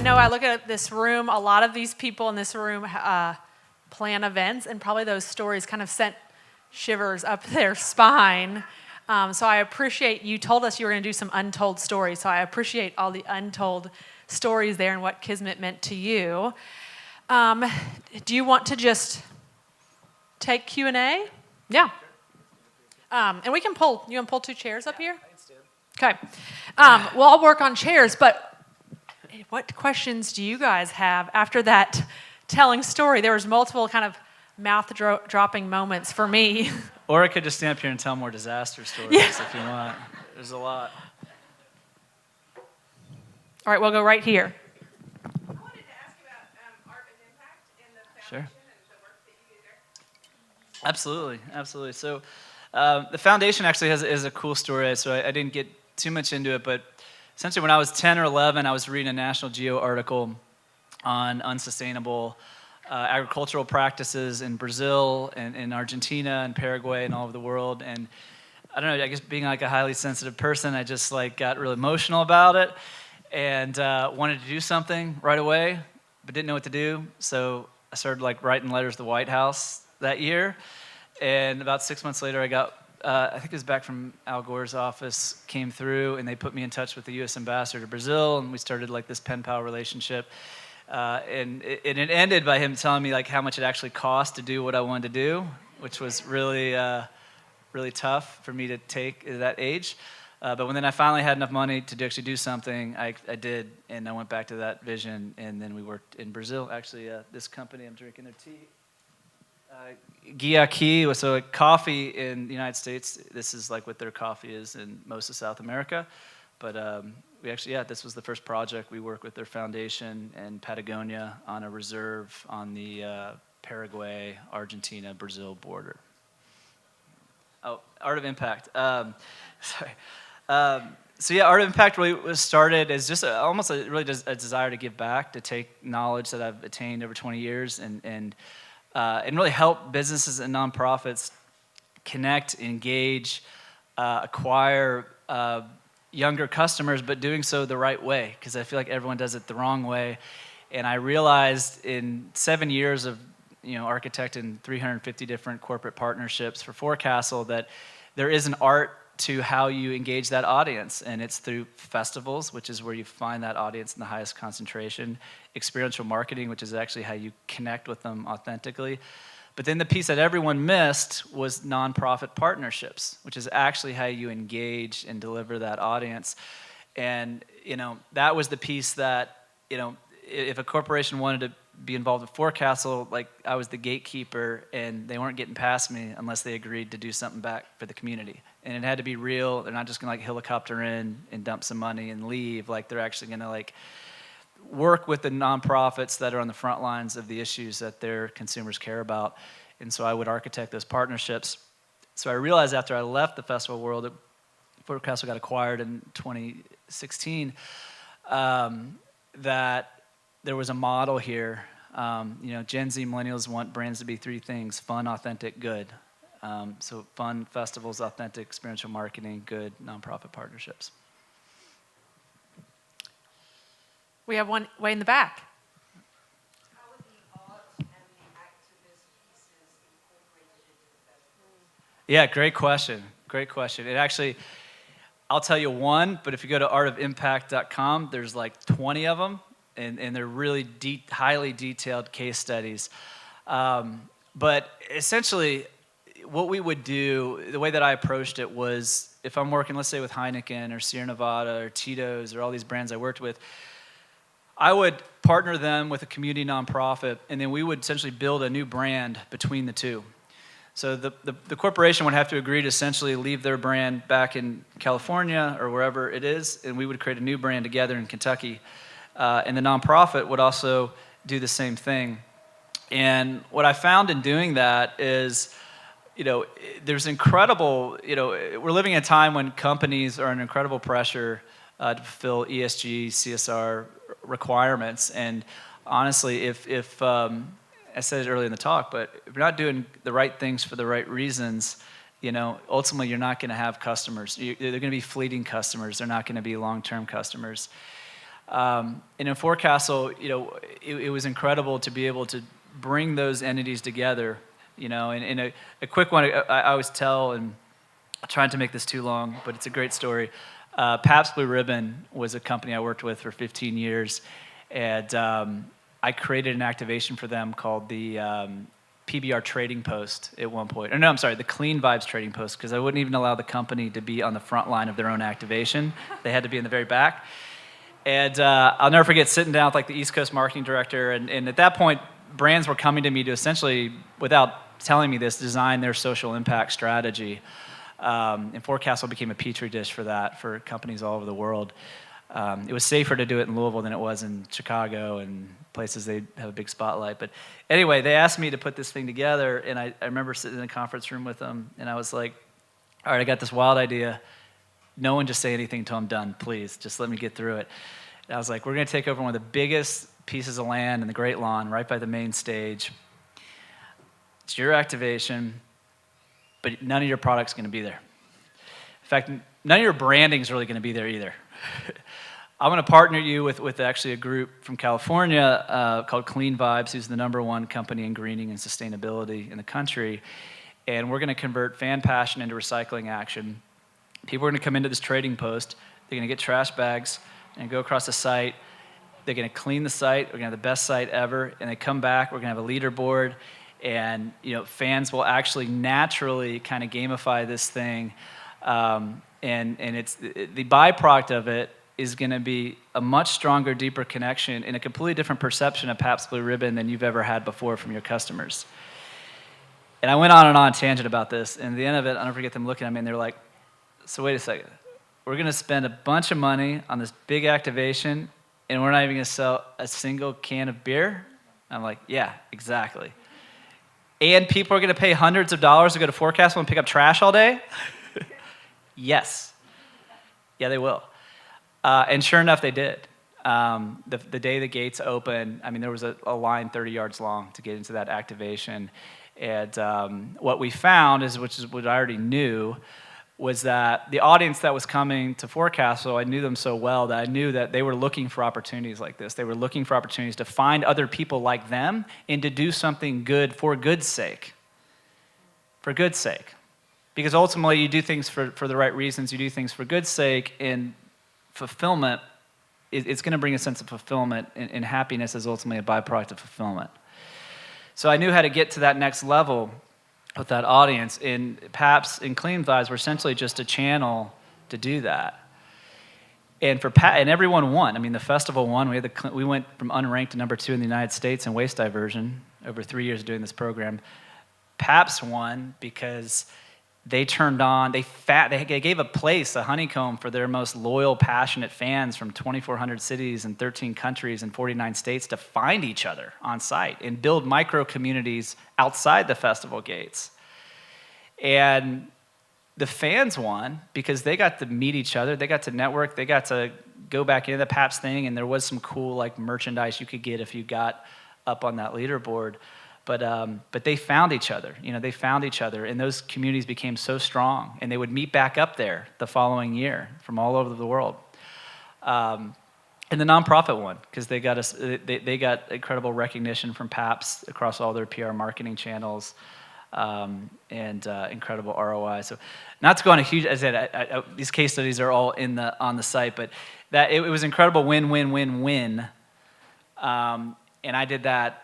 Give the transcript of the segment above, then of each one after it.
know I look at this room, a lot of these people in this room plan events, and probably those stories kind of sent shivers up their spine. So I appreciate, you told us you were going to do some untold stories, so I appreciate all the untold stories there and what Kismet meant to you. Do you want to just take Q&A? Yeah. And we can pull, you want to pull 2 chairs up here? Okay. We'll all work on chairs, but what questions do you guys have after that telling story? There was multiple kind of mouth-dropping moments for me. Or I could just stand up here and tell more disaster stories if you want. There's a lot. All right, we'll go right here. I wanted to ask you about Art of Impact and the foundation and the work that you do there. Absolutely. So the foundation actually is a cool story, so I didn't get too much into it, but essentially when I was 10 or 11, I was reading a National Geo article on unsustainable agricultural practices in Brazil and in Argentina and Paraguay and all over the world. And I don't know, I guess being like a highly sensitive person, I just like got really emotional about it and wanted to do something right away, but didn't know what to do. So I started like writing letters to the White House that year. And about 6 months later, I got, I think it was back from Al Gore's office, came through and they put me in touch with the U.S. ambassador to Brazil, and we started like this pen pal relationship. And it ended by him telling me like how much it actually cost to do what I wanted to do, which was really, really tough for me to take at that age. But when then I finally had enough money to actually do something, I did, and I went back to that vision, and then we worked in Brazil. Actually, this company, I'm drinking their tea. Guiaqui, so coffee in the United States, this is like what their coffee is in most of South America. But we actually, this was the first project. We worked with their foundation in Patagonia on a reserve on the Paraguay, Argentina, Brazil border. Oh, Art of Impact. Sorry. So Art of Impact really was started as just almost a desire to give back, to take knowledge that I've attained over 20 years and really help businesses and nonprofits connect, engage, acquire younger customers, but doing so the right way, because I feel like everyone does it the wrong way. And I realized in 7 years of architecting 350 different corporate partnerships for Forecastle that there is an art to how you engage that audience, and it's through festivals, which is where you find that audience in the highest concentration, experiential marketing, which is actually how you connect with them authentically. But then the piece that everyone missed was nonprofit partnerships, which is actually how you engage and deliver that audience. And that was the piece that if a corporation wanted to be involved with Forecastle, like I was the gatekeeper, and they weren't getting past me unless they agreed to do something back for the community. And it had to be real. They're not just gonna like helicopter in and dump some money and leave. Like they're actually gonna like work with the nonprofits that are on the front lines of the issues that their consumers care about. And so I would architect those partnerships. So I realized after I left the festival world, that Forecastle got acquired in 2016, that there was a model here. Gen Z millennials want brands to be 3 things: fun, authentic, good. So fun, festivals, authentic, experiential marketing, good, nonprofit partnerships. We have one way in the back. How are the art and the activist pieces incorporated into the festival? Yeah, great question. It actually, I'll tell you one, but if you go to artofimpact.com, there's like 20 of them, and they're really highly detailed case studies. But essentially, what we would do, the way that I approached it was, if I'm working, let's say with Heineken or Sierra Nevada or Tito's or all these brands I worked with, I would partner them with a community nonprofit, and then we would essentially build a new brand between the two. So the corporation would have to agree to essentially leave their brand back in California or wherever it is, and we would create a new brand together in Kentucky. And the nonprofit would also do the same thing. And what I found in doing that is, there's incredible, we're living in a time when companies are under incredible pressure to fulfill ESG, CSR requirements. And honestly, if I said it earlier in the talk, but if you're not doing the right things for the right reasons, ultimately you're not going to have customers. They're going to be fleeting customers. They're not going to be long-term customers. And in Forecastle, it was incredible to be able to bring those entities together, and a quick one I always tell, and I'm trying to make this too long, but it's a great story. Pabst Blue Ribbon was a company I worked with for 15 years, and I created an activation for them called the PBR Trading Post at one point. Or no, I'm sorry, the Clean Vibes Trading Post, because I wouldn't even allow the company to be on the front line of their own activation. They had to be in the very back. And I'll never forget sitting down with like the East Coast marketing director, and at that point, brands were coming to me to essentially, without telling me this, design their social impact strategy. And Forecastle became a petri dish for that for companies all over the world. It was safer to do it in Louisville than it was in Chicago and places they have a big spotlight. But anyway, they asked me to put this thing together, and I remember sitting in a conference room with them, and I was like, all right, I got this wild idea. No one just say anything until I'm done, please. Just let me get through it. And I was like, we're going to take over one of the biggest pieces of land in the Great Lawn right by the main stage. It's your activation, but none of your product's going to be there. In fact, none of your branding's really going to be there either. I'm going to partner you with actually a group from California called Clean Vibes, who's the #1 company in greening and sustainability in the country. And we're going to convert fan passion into recycling action. People are going to come into this trading post. They're going to get trash bags and go across the site. They're going to clean the site. We're going to have the best site ever. And they come back. We're going to have a leaderboard. And fans will actually naturally kind of gamify this thing. And it's the byproduct of it is going to be a much stronger, deeper connection and a completely different perception of Pabst Blue Ribbon than you've ever had before from your customers. And I went on and on tangent about this. And at the end of it, I'll never forget them looking at me, and they're like, so wait a second. We're going to spend a bunch of money on this big activation, and we're not even going to sell a single can of beer? I'm like, yeah, exactly. And people are going to pay hundreds of dollars to go to Forecastle and pick up trash all day? Yes. Yeah, they will. And sure enough, they did. The day the gates opened, there was a line 30 yards long to get into that activation. And what we found, which is what I already knew, was that the audience that was coming to Forecastle, I knew them so well that I knew that they were looking for opportunities like this. They were looking for opportunities to find other people like them and to do something good for good's sake. For good's sake. Because ultimately, you do things for the right reasons, you do things for good's sake, and fulfillment, it's going to bring a sense of fulfillment, and happiness is ultimately a byproduct of fulfillment. So I knew how to get to that next level with that audience, and Pabst and Clean Vibes were essentially just a channel to do that. And and everyone won. The festival won. We went from unranked to #2 in the United States in waste diversion over 3 years of doing this program. Pabst won because they turned on, they gave a place, a honeycomb for their most loyal, passionate fans from 2,400 cities and 13 countries and 49 states to find each other on site and build micro communities outside the festival gates. And the fans won because they got to meet each other, they got to network, they got to go back into the Pabst thing, and there was some cool merchandise you could get if you got up on that leaderboard. But they found each other. They found each other, and those communities became so strong, and they would meet back up there the following year from all over the world. And the nonprofit won because they got incredible recognition from Pabst across all their PR marketing channels, and incredible ROI. So, not to go on a huge, as I said, these case studies are all on the site, but that it was incredible win. And I did that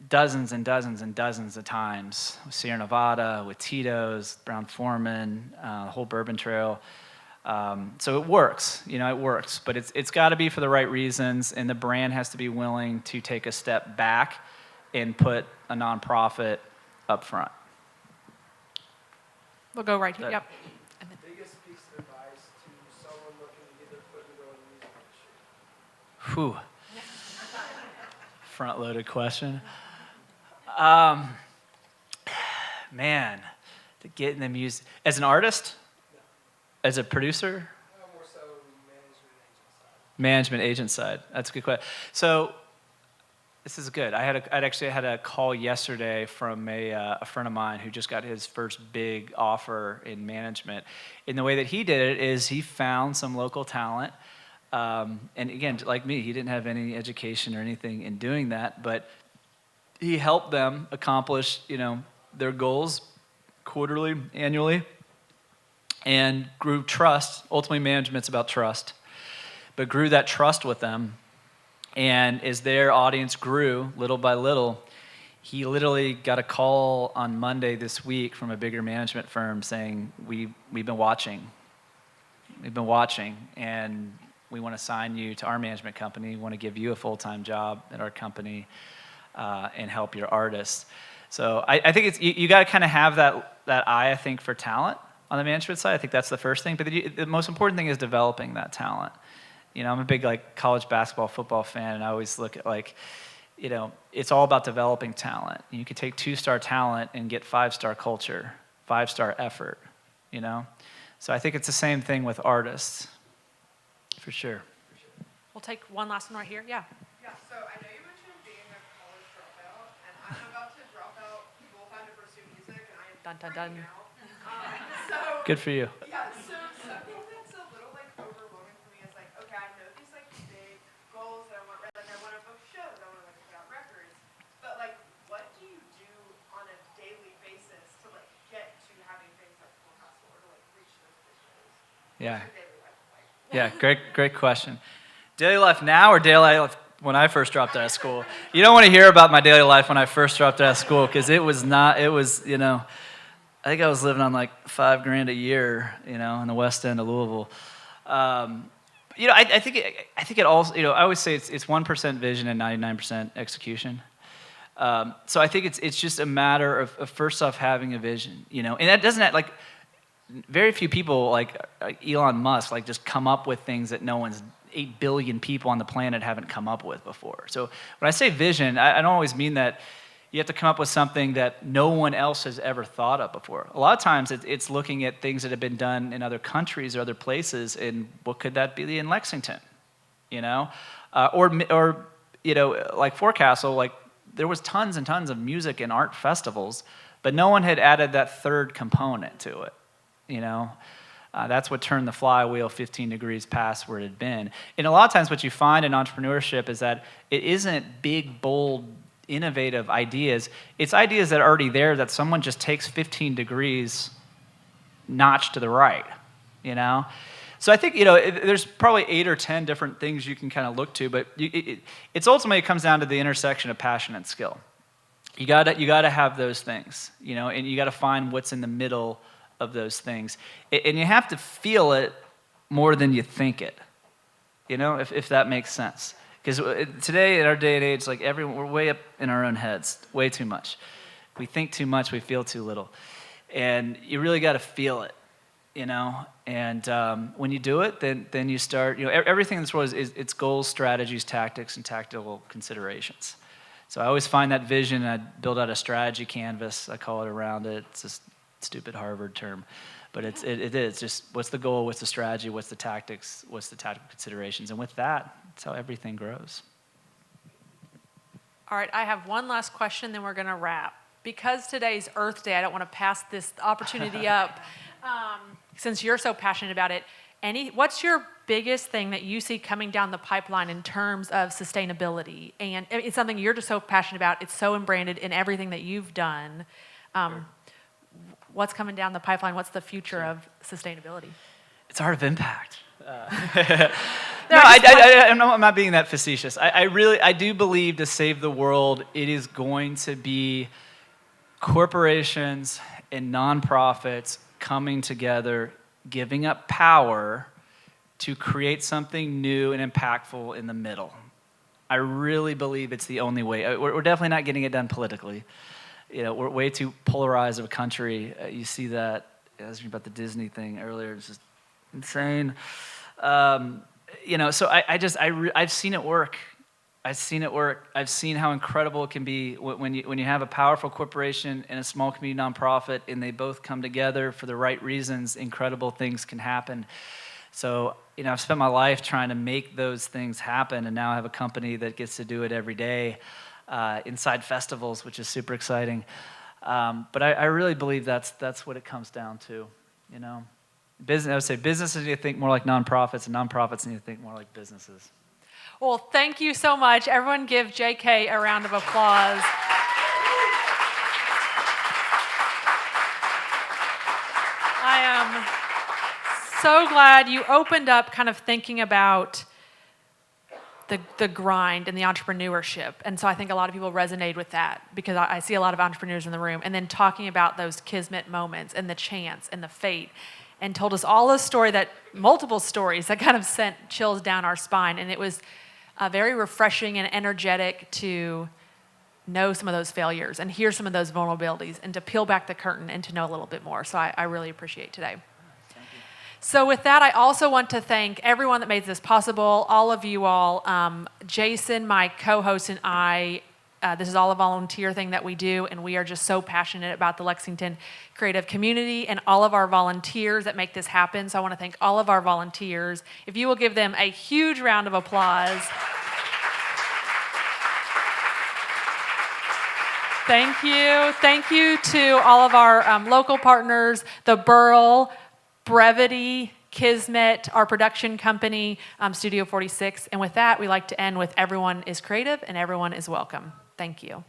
dozens and dozens and dozens of times with Sierra Nevada, with Tito's, Brown-Forman, the whole Bourbon Trail. So it works, it works, but it's got to be for the right reasons, and the brand has to be willing to take a step back and put a nonprofit up front. We'll go right here. Yep. Biggest piece of advice to someone looking to get their foot in the door in the music industry? Whew. Front-loaded question. Man, to get in the music as an artist, as a producer, More so management agent side. That's a good question. So this is good. I'd actually had a call yesterday from a friend of mine who just got his first big offer in management. And the way that he did it is he found some local talent And again, like me, he didn't have any education or anything in doing that, but he helped them accomplish, their goals quarterly, annually, and grew trust. Ultimately, management's about trust, but grew that trust with them. And as their audience grew little by little, he literally got a call on Monday this week from a bigger management firm saying, we've been watching. We've been watching, and we want to sign you to our management company. We want to give you a full-time job at our company and help your artists. So I think you got to kind of have that eye, I think, for talent on the management side. I think that's the first thing. But the most important thing is developing that talent. I'm a big college basketball, football fan, and I always look at it's all about developing talent. You can take 2-star talent and get 5-star culture, 5-star effort. So I think it's the same thing with artists, for sure. We'll take one last one right here. Yeah. Yeah, so I know you mentioned being a college dropout, and I'm about to drop out full-time to pursue music, and I am Dun, dun, dun. freaking out. So Good for you. yeah, so something that's a little overwhelming for me is okay, I know these big goals that I want, I want to book shows, I want to put out records, but what do you do on a daily basis to get to having things full hustle or to reach those visions? Yeah. What's your daily life like? Yeah, great question. Daily life now or daily life when I first dropped out of school? You don't want to hear about my daily life when I first dropped out of school, because it was, I think I was living on $5,000 a year, in the West End of Louisville. I think it also, I always say it's 1% vision and 99% execution. So I think it's just a matter of first off having a vision, and that doesn't very few people like Elon Musk just come up with things that 8 billion people on the planet haven't come up with before. So when I say vision, I don't always mean that you have to come up with something that no one else has ever thought of before. A lot of times it's looking at things that have been done in other countries or other places, and what could that be in Lexington, or like Forecastle, there was tons and tons of music and art festivals, but no one had added that third component to it, That's what turned the flywheel 15 degrees past where it had been. And a lot of times what you find in entrepreneurship is that it isn't big, bold, innovative ideas. It's ideas that are already there that someone just takes 15 degrees notch to the right, So I think, there's probably 8 or 10 different things you can kind of look to, but it's ultimately, it comes down to the intersection of passion and skill. You gotta have those things, and you gotta find what's in the middle of those things. And you have to feel it more than you think it, if that makes sense. Because today, in our day and age, we're way up in our own heads, way too much. We think too much, we feel too little. And you really got to feel it, And when you do it, then you start, everything in this world is it's goals, strategies, tactics, and tactical considerations. So I always find that vision, and I build out a strategy canvas, I call it, around it. It's a stupid Harvard term. But it is just, what's the goal, what's the strategy, what's the tactics, what's the tactical considerations. And with that, that's how everything grows. All right, I have one last question, then we're going to wrap. Because today's Earth Day, I don't want to pass this opportunity up. Since you're so passionate about it, what's your biggest thing that you see coming down the pipeline in terms of sustainability? And it's something you're just so passionate about. It's so embranded in everything that you've done. What's coming down the pipeline? What's the future of sustainability? It's art of impact. I'm not being that facetious. I do believe to save the world, it is going to be corporations and nonprofits coming together, giving up power to create something new and impactful in the middle. I really believe it's the only way. We're definitely not getting it done politically. We're way too polarized of a country. You see that. I was about the Disney thing earlier. It's just insane. So I've seen it work. I've seen it work. I've seen how incredible it can be when you have a powerful corporation and a small community nonprofit, and they both come together for the right reasons. Incredible things can happen. So I've spent my life trying to make those things happen, and now I have a company that gets to do it every day inside festivals, which is super exciting. But I really believe that's what it comes down to. I would say businesses need to think more like nonprofits, and nonprofits need to think more like businesses. Well, thank you so much. Everyone give JK a round of applause. I am so glad you opened up kind of thinking about the grind and the entrepreneurship. And so I think a lot of people resonate with that because I see a lot of entrepreneurs in the room. And then talking about those kismet moments and the chance and the fate, and told us all a story multiple stories that kind of sent chills down our spine. And it was very refreshing and energetic to know some of those failures and hear some of those vulnerabilities and to peel back the curtain and to know a little bit more. So I really appreciate today. So with that, I also want to thank everyone that made this possible, all of you all. Jason, my co-host, and I, this is all a volunteer thing that we do, and we are just so passionate about the Lexington creative community and all of our volunteers that make this happen. So I want to thank all of our volunteers. If you will give them a huge round of applause. Thank you. Thank you to all of our local partners, the Burl, Brevity, Kismet, our production company, Studio 46. And with that, we like to end with everyone is creative and everyone is welcome. Thank you.